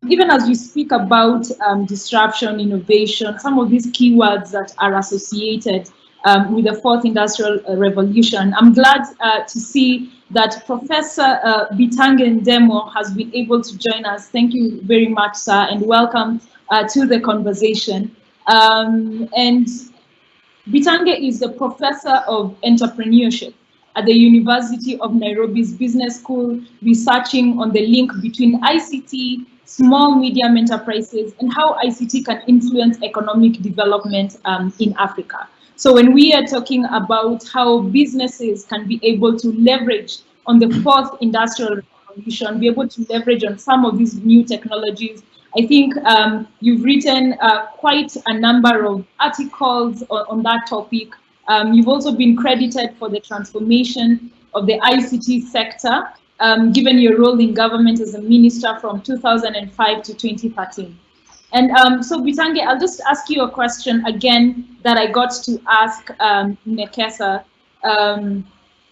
even as we speak about disruption, innovation, some of these keywords that are associated with the fourth industrial revolution, I'm glad to see that Professor Bitange Ndemo has been able to join us. Thank you very much, sir, and welcome to the conversation. And Bitange is the professor of entrepreneurship at the University of Nairobi's Business School, researching on the link between ICT, small medium enterprises, and how ICT can influence economic development in Africa. So when we are talking about how businesses can be able to leverage on the fourth industrial revolution, be able to leverage on some of these new technologies, I think you've written quite a number of articles on that topic. You've also been credited for the transformation of the ICT sector, given your role in government as a minister from 2005 to 2013. And so Bitange, I'll just ask you a question again that I got to ask Nekesa.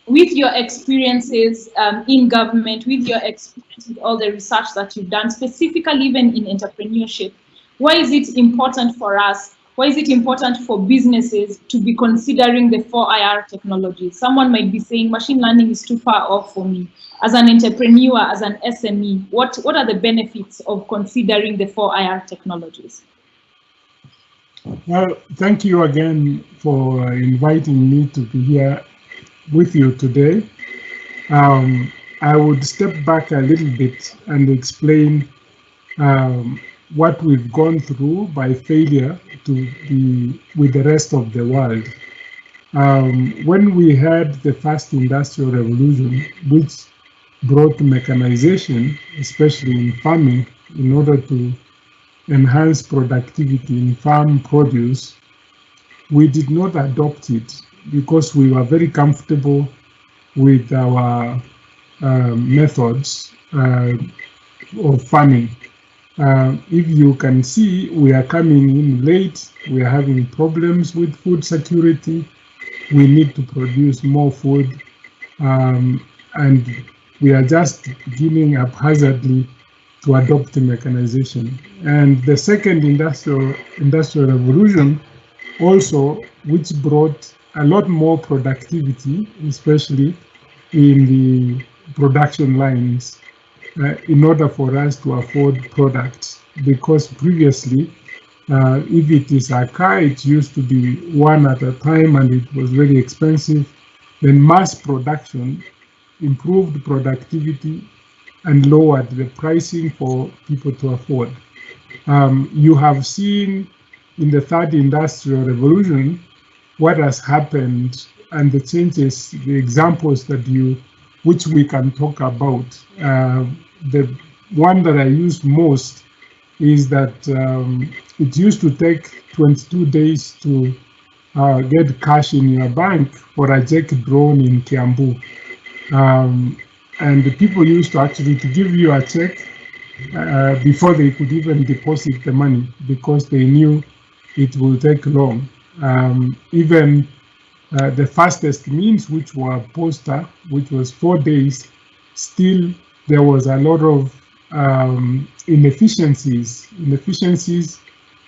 With your experiences in government, with your experience with all the research that you've done, specifically even in entrepreneurship, why is it important for us? Why is it important for businesses to be considering the 4IR technologies? Someone might be saying machine learning is too far off for me. As an entrepreneur, as an SME, what are the benefits of considering the 4IR technologies? Well, thank you again for inviting me to be here with you today. I would step back a little bit and explain what we've gone through by failure to be with the rest of the world. When we had the first industrial revolution, which brought mechanization, especially in farming, in order to enhance productivity in farm produce, we did not adopt it because we were very comfortable with our methods of farming. If you can see, we are coming in late, we are having problems with food security, we need to produce more food, and we are just beginning haphazardly to adopt the mechanization. And the second industrial revolution also, which brought a lot more productivity, especially in the production lines, in order for us to afford products. Because previously, if it is a car, it used to be one at a time and it was very expensive. Then mass production improved productivity and lowered the pricing for people to afford. You have seen in the third industrial revolution what has happened and the changes, the examples that which we can talk about. The one that I use most is that it used to take 22 days to get cash in your bank for a check drawn in Kiambu. And the people used to actually to give you a check before they could even deposit the money because they knew it will take long. Even the fastest means, which were posta, which was 4 days, still there was a lot of inefficiencies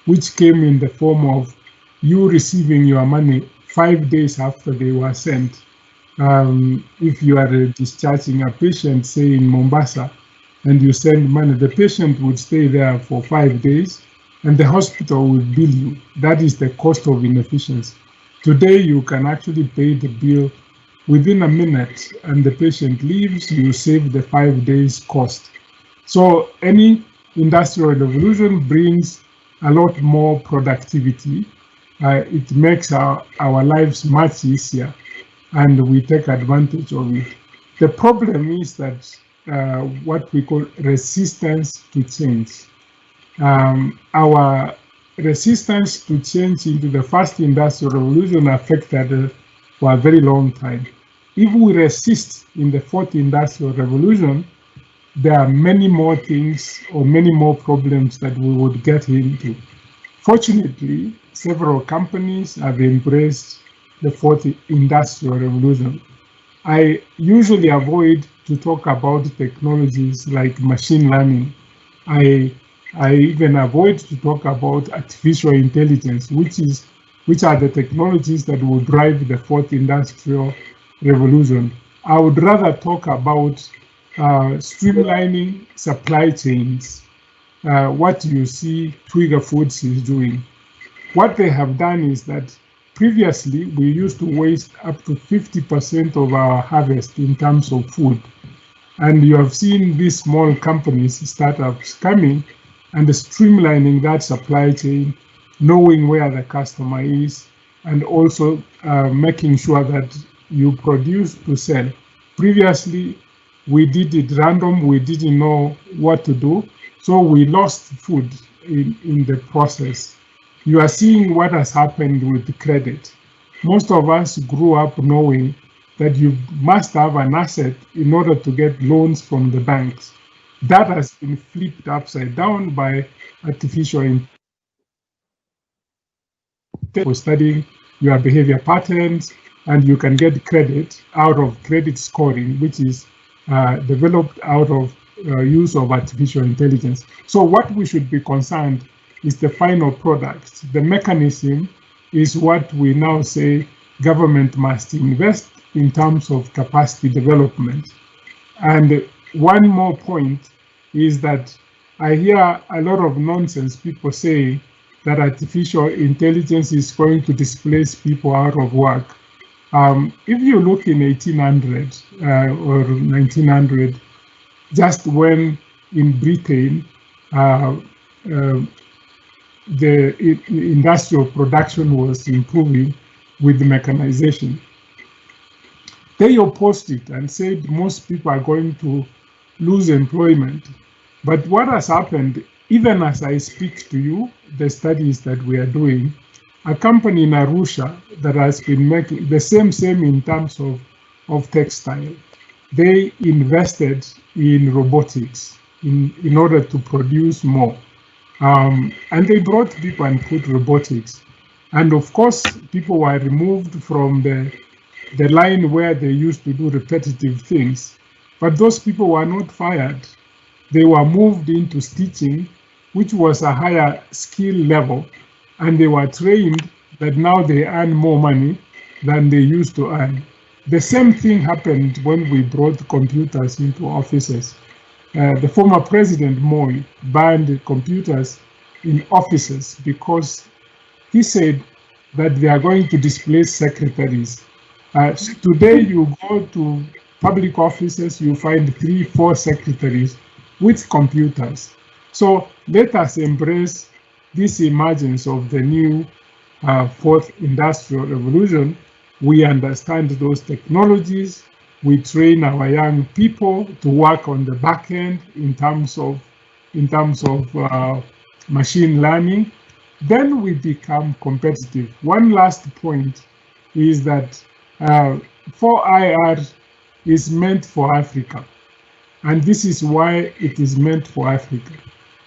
which came in the form of you receiving your money 5 days after they were sent. If you are discharging a patient, say in Mombasa, and you send money, the patient would stay there for 5 days and the hospital will bill you. That is the cost of inefficiency. Today, you can actually pay the bill within a minute and the patient leaves, you save the 5 days cost. So any industrial revolution brings a lot more productivity. It makes our lives much easier and we take advantage of it. The problem is that what we call resistance to change. Our resistance to change into the first industrial revolution affected for a very long time. If we resist in the fourth industrial revolution, there are many more things or many more problems that we would get into. Fortunately, several companies have embraced the fourth industrial revolution. I usually avoid to talk about technologies like machine learning. I I even avoid to talk about artificial intelligence, which are the technologies that will drive the fourth industrial revolution. I would rather talk about streamlining supply chains, what you see Twiga Foods is doing. What they have done is that previously we used to waste up to 50% of our harvest in terms of food. And you have seen these small companies, startups coming and streamlining that supply chain, knowing where the customer is, and also making sure that you produce to sell. Previously, we did it random, we didn't know what to do, so we lost food in the process. You are seeing what has happened with credit. Most of us grew up knowing that you must have an asset in order to get loans from the banks. That has been flipped upside down by artificial intelligence for studying your behavior patterns, and you can get credit out of credit scoring, which is developed out of use of artificial intelligence. So what we should be concerned is the final product. The mechanism is what we now say government must invest in terms of capacity development. And one more point is that I hear a lot of nonsense people say that artificial intelligence is going to displace people out of work. If you look in 1800 or 1900, just when in Britain the industrial production was improving with mechanization, they opposed it and said most people are going to lose employment. But what has happened, even as I speak to you, the studies that we are doing, a company in Arusha that has been making the same in terms of textile, they invested in robotics in order to produce more. And they brought people and put robotics. And of course, people were removed from the line where they used to do repetitive things. But those people were not fired. They were moved into stitching, which was a higher skill level, and they were trained that now they earn more money than they used to earn. The same thing happened when we brought computers into offices. The former president, Moi, banned computers in offices because he said that they are going to displace secretaries. Today, you go to public offices, you find 3-4 secretaries with computers. So let us embrace this emergence of the new fourth industrial revolution. We understand those technologies. We train our young people to work on the back end in terms of machine learning. Then we become competitive. One last point is that 4IR is meant for Africa. And this is why it is meant for Africa.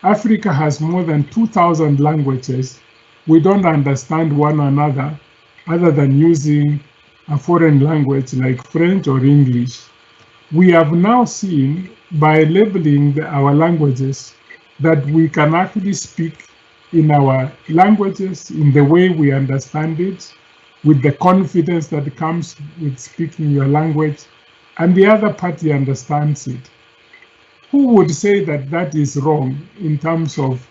Africa has more than 2,000 languages. We don't understand one another other than using a foreign language like French or English. We have now seen by labeling our languages that we can actually speak in our languages in the way we understand it, with the confidence that comes with speaking your language, and the other party understands it. Who would say that that is wrong in terms of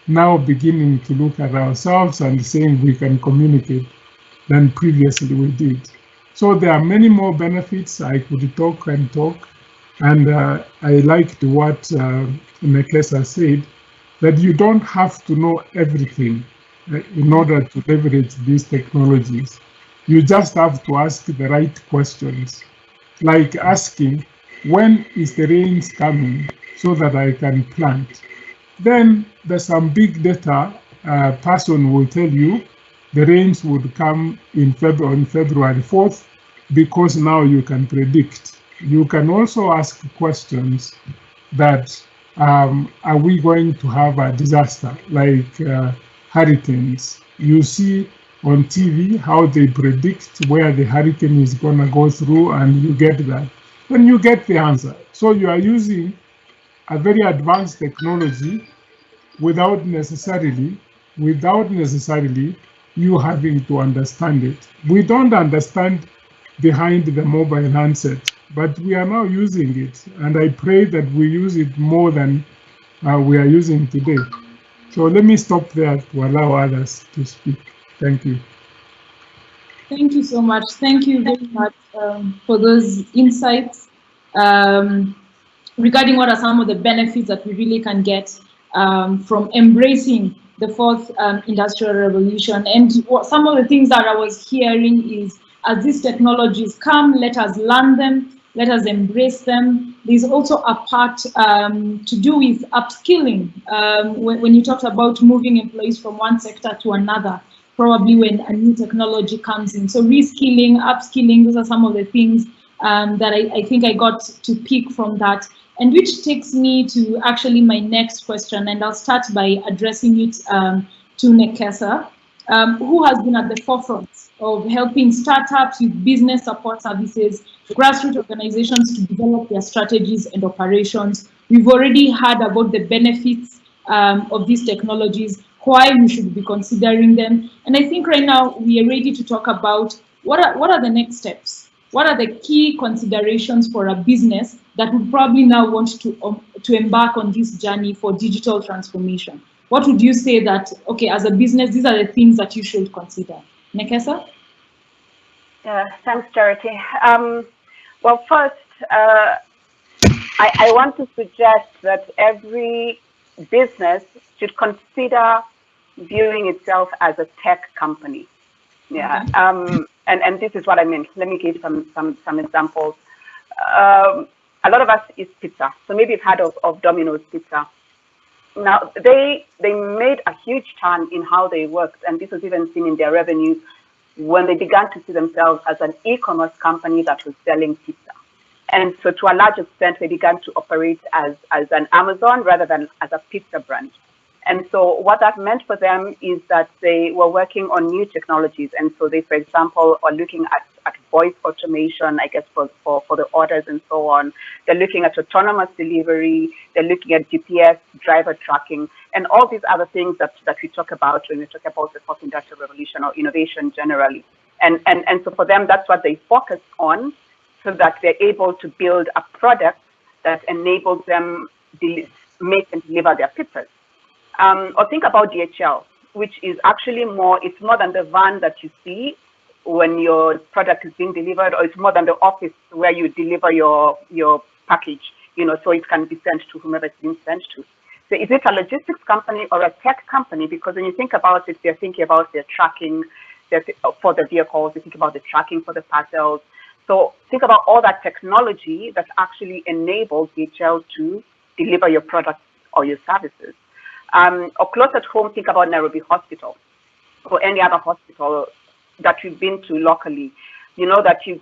now beginning to look at ourselves and saying we can communicate than previously we did? So there are many more benefits. I could talk and talk, and I liked what Nekesa said, that you don't have to know everything in order to leverage these technologies. You just have to ask the right questions, like asking, when is the rains coming so that I can plant? Then there's some big data person will tell you the rains would come on February 4th, because now you can predict. You can also ask questions that are we going to have a disaster like hurricanes? You see on TV how they predict where the hurricane is going to go through, and you get that. Then you get the answer. So you are using a very advanced technology without necessarily you having to understand it. We don't understand behind the mobile handset, but we are now using it, and I pray that we use it more than we are using today. So let me stop there to allow others to speak. Thank you. Thank you so much. Thank you very much for those insights regarding what are some of the benefits that we really can get from embracing the fourth industrial revolution. And some of the things that I was hearing is, as these technologies come, let us learn them, let us embrace them. There's also a part to do with upskilling. When you talked about moving employees from one sector to another, probably when a new technology comes in. So reskilling, upskilling, those are some of the things that I think I got to pick from that. And which takes me to actually my next question, and I'll start by addressing it to Nekesa, who has been at the forefront of helping startups with business support services, grassroots organizations to develop their strategies and operations. We've already heard about the benefits of these technologies, why we should be considering them. And I think right now we are ready to talk about what are the next steps? What are the key considerations for a business that would probably now want to embark on this journey for digital transformation? What would you say that, okay, as a business, these are the things that you should consider? Nekesa? Thanks, Charity. Well, first, I want to suggest that every business should consider viewing itself as a tech company. Yeah. Okay. And this is what I mean. Let me give some examples. A lot of us eat pizza, so maybe you've heard of Domino's Pizza. Now they made a huge turn in how they worked, and this was even seen in their revenues when they began to see themselves as an e-commerce company that was selling pizza. And so to a large extent, they began to operate as an Amazon rather than as a pizza brand. And so what that meant for them is that they were working on new technologies. And so they, for example, are looking at voice automation, I guess, for the orders and so on. They're looking at autonomous delivery. They're looking at GPS, driver tracking, and all these other things that we talk about when we talk about the fourth industrial revolution or innovation generally. And so for them, that's what they focus on, so that they're able to build a product that enables them to make and deliver their pizzas. Or think about DHL, which is actually it's more than the van that you see when your product is being delivered, or it's more than the office where you deliver your package, so it can be sent to whomever it's being sent to. So is it a logistics company or a tech company? Because when you think about it, they're thinking about their tracking for the vehicles, they think about the tracking for the parcels. So think about all that technology that actually enables DHL to deliver your products or your services. Or close at home, think about Nairobi Hospital or any other hospital that you've been to locally. You know that you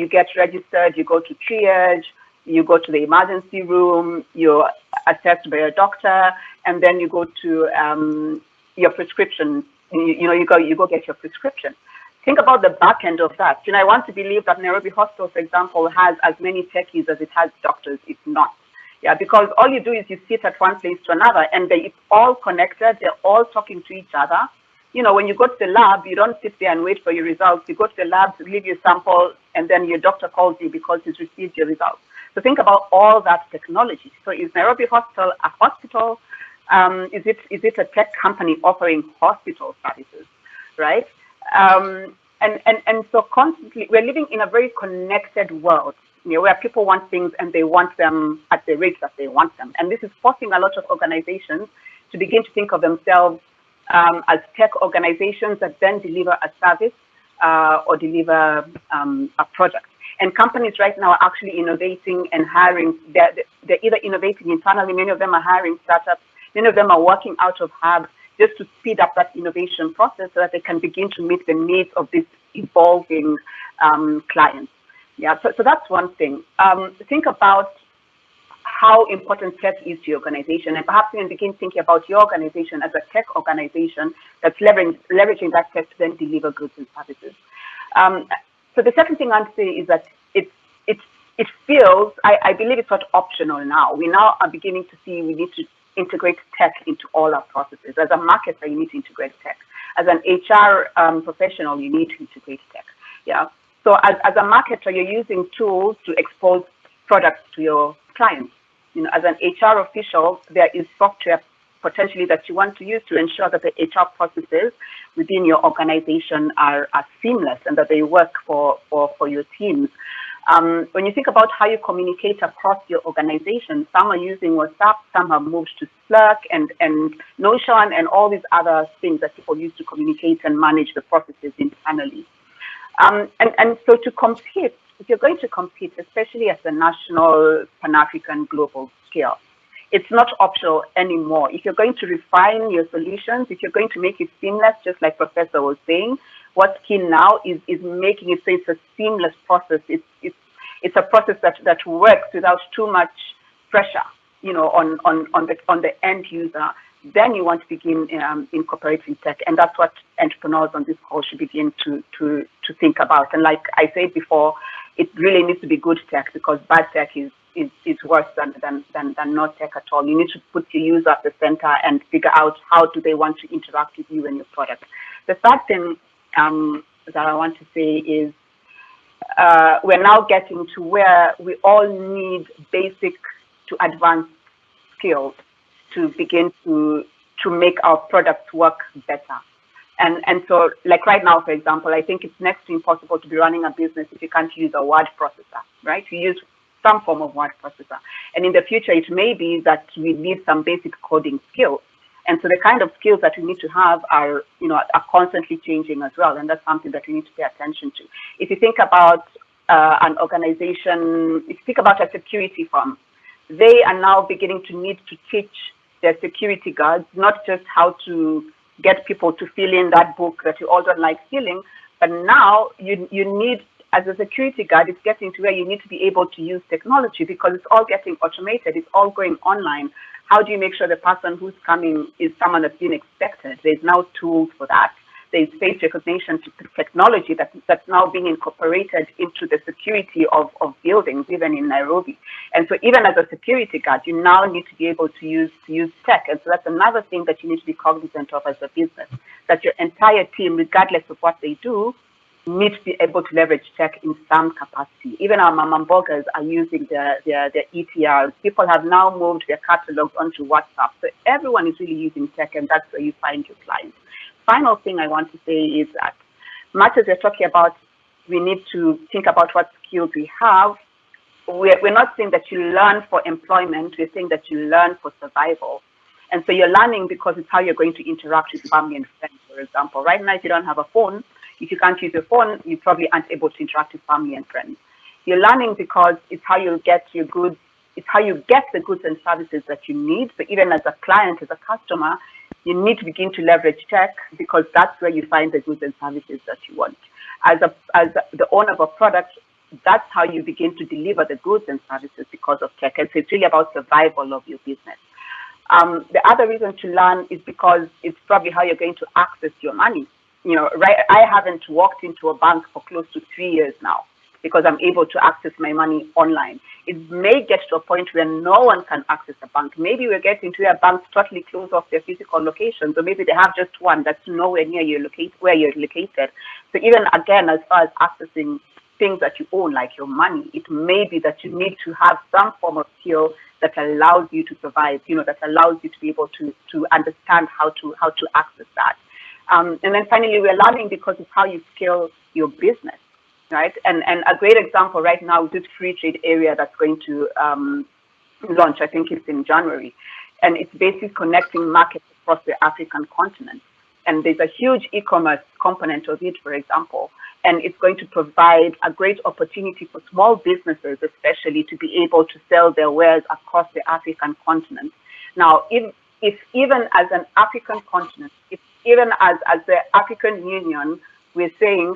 get registered, you go to triage, you go to the emergency room, you're assessed by a doctor, and then you go to your prescription. You go get your prescription. Think about the back end of that. I want to believe that Nairobi Hospital, for example, has as many techies as it has doctors, if not. Yeah, because all you do is you sit at one place to another, and it's all connected. They're all talking to each other. When you go to the lab, you don't sit there and wait for your results. You go to the lab, leave your sample, and then your doctor calls you because he's received your results. So think about all that technology. So is Nairobi Hospital a hospital? Is it a tech company offering hospital services, right? And so constantly, we're living in a very connected world, where people want things and they want them at the rate that they want them. And this is forcing a lot of organizations to begin to think of themselves as tech organizations that then deliver a service or deliver a product. And companies right now are actually innovating and hiring. They're either innovating internally, many of them are hiring startups, many of them are working out of hubs just to speed up that innovation process so that they can begin to meet the needs of these evolving clients. Yeah, so that's one thing. Think about how important tech is to your organization, and perhaps even begin thinking about your organization as a tech organization that's leveraging that tech to then deliver goods and services. So the second thing I'd say is that it feels, I believe it's not optional now. We now are beginning to see we need to integrate tech into all our processes. As a marketer, you need to integrate tech. As an HR professional, you need to integrate tech. Yeah. So as a marketer, you're using tools to expose products to your clients. As an HR official, there is software potentially that you want to use to ensure that the HR processes within your organization are seamless and that they work for your teams. When you think about how you communicate across your organization, some are using WhatsApp, some have moved to Slack and Notion and all these other things that people use to communicate and manage the processes internally. And so to compete, if you're going to compete, especially at the national, Pan-African, global scale, it's not optional anymore. If you're going to refine your solutions, if you're going to make it seamless, just like Professor was saying, what's key now is making it so it's a seamless process. It's a process that works without too much pressure, on the end user. Then you want to begin incorporating tech, and that's what entrepreneurs on this call should begin to think about. And like I said before, it really needs to be good tech, because bad tech is worse than not tech at all. You need to put your user at the center and figure out how do they want to interact with you and your product. The third thing that I want to say is we're now getting to where we all need basic to advanced skills to begin to make our products work better. And so, like right now, for example, I think it's next to impossible to be running a business if you can't use a word processor, right? You use some form of word processor. And in the future, it may be that we need some basic coding skills. And so the kind of skills that we need to have are constantly changing as well. And that's something that we need to pay attention to. If you think about an organization, if you think about a security firm, they are now beginning to need to teach their security guards, not just how to get people to fill in that book that you all don't like filling, but now you need, as a security guard, it's getting to where you need to be able to use technology, because it's all getting automated, it's all going online. How do you make sure the person who's coming is someone that's been expected? There's now tools for that. There's face recognition technology that's now being incorporated into the security of buildings, even in Nairobi. And so even as a security guard, you now need to be able to use tech. And so that's another thing that you need to be cognizant of as a business, that your entire team, regardless of what they do, need to be able to leverage tech in some capacity. Even our mama bloggers are using their ETRs. People have now moved their catalogs onto WhatsApp. So everyone is really using tech, and that's where you find your clients. Final thing I want to say is that much as we're talking about, we need to think about what skills we have. We're not saying that you learn for employment. We're saying that you learn for survival. And so you're learning because it's how you're going to interact with family and friends, for example. Right now, if you don't have a phone, if you can't use your phone, you probably aren't able to interact with family and friends. You're learning because it's how you get your goods, it's how you get the goods and services that you need. So even as a client, as a customer, you need to begin to leverage tech, because that's where you find the goods and services that you want. As the owner of a product, that's how you begin to deliver the goods and services because of tech. And so it's really about survival of your business. The other reason to learn is because it's probably how you're going to access your money. Right? I haven't walked into a bank for close to 3 years now, because I'm able to access my money online. It may get to a point where no one can access a bank. Maybe we're getting to where banks totally close off their physical locations, or maybe they have just one that's nowhere near where you're located. So even again, as far as accessing things that you own, like your money, it may be that you need to have some form of skill that allows you to survive, that allows you to be able to understand how to access that. And then finally, we're learning because it's how you scale your business, right? And a great example right now is this free trade area that's going to launch. I think it's in January. And it's basically connecting markets across the African continent. And there's a huge e-commerce component of it, for example. And it's going to provide a great opportunity for small businesses, especially, to be able to sell their wares across the African continent. Now, if even as an African continent, if even as the African Union, we're saying,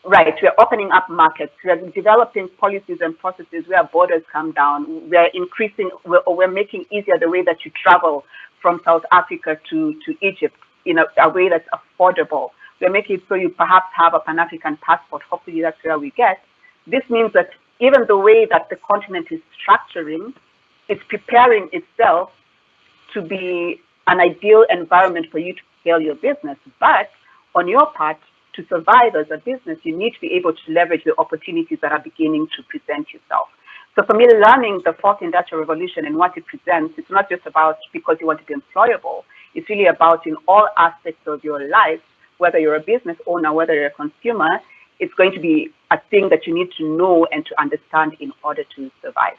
right, we're opening up markets, we're developing policies and processes where borders come down, we're making easier the way that you travel from South Africa to Egypt in a way that's affordable. We're making it so you perhaps have a Pan-African passport. Hopefully that's where we get. This means that even the way that the continent is structuring, it's preparing itself to be an ideal environment for you to scale your business. But on your part, to survive as a business, you need to be able to leverage the opportunities that are beginning to present yourself. So for me, learning the fourth industrial revolution and what it presents, it's not just about because you want to be employable. It's really about in all aspects of your life, whether you're a business owner, whether you're a consumer, it's going to be a thing that you need to know and to understand in order to survive.